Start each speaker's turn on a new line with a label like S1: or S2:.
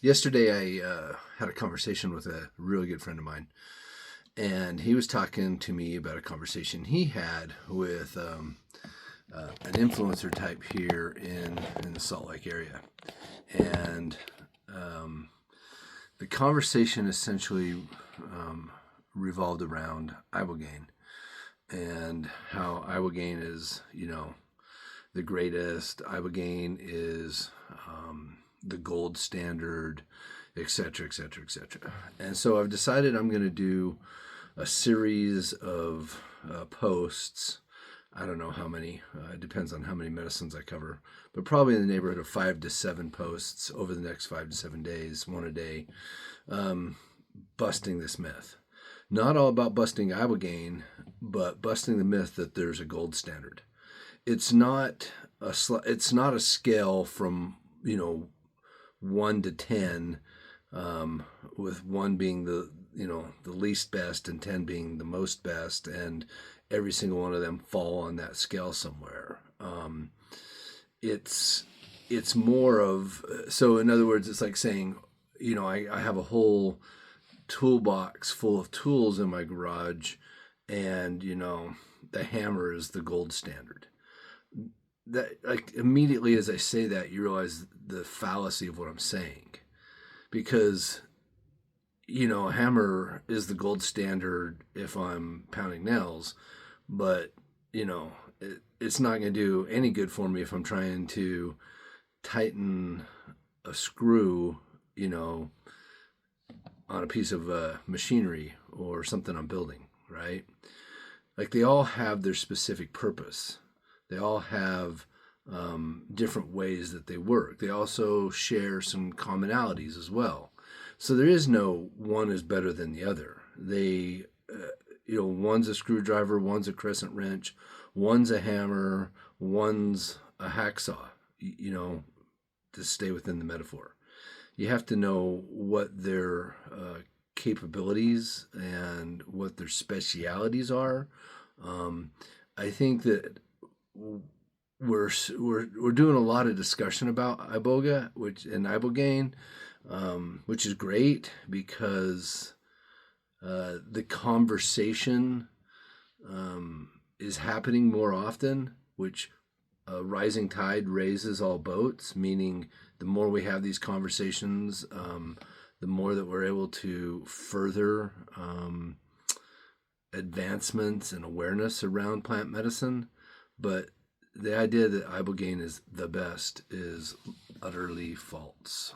S1: Yesterday, I had a conversation with a really good friend of mine, and he was talking to me about a conversation he had with an influencer type here in the Salt Lake area. And um, the conversation essentially revolved around Ibogaine and how Ibogaine is, the greatest. Ibogaine is the gold standard, et cetera, et cetera, et cetera. And so I've decided I'm going to do a series of posts. I don't know how many. It depends on how many medicines I cover, but probably in the neighborhood of 5 to 7 posts over the next 5 to 7 days, one a day, busting this myth. Not all about busting Ibogaine, but busting the myth that there's a gold standard. It's not a scale from 1 to 10, with 1 being the least best and 10 being the most best, and every single one of them fall on that scale somewhere. It's more of, so in other words, it's like saying, I have a whole toolbox full of tools in my garage, and the hammer is the gold standard. That, like, immediately as I say that, you realize the fallacy of what I'm saying, because a hammer is the gold standard if I'm pounding nails, but it's not going to do any good for me if I'm trying to tighten a screw, on a piece of machinery or something I'm building, right? Like, they all have their specific purpose. They all have different ways that they work. They also share some commonalities as well. So there is no one is better than the other. They, one's a screwdriver, one's a crescent wrench, one's a hammer, one's a hacksaw, to stay within the metaphor. You have to know what their capabilities and what their specialities are. I think that we're doing a lot of discussion about Ibogaine, which is great, because the conversation is happening more often, which a rising tide raises all boats, meaning the more we have these conversations, the more that we're able to further advancements and awareness around plant medicine. But the idea that Ibogaine is the best is utterly false.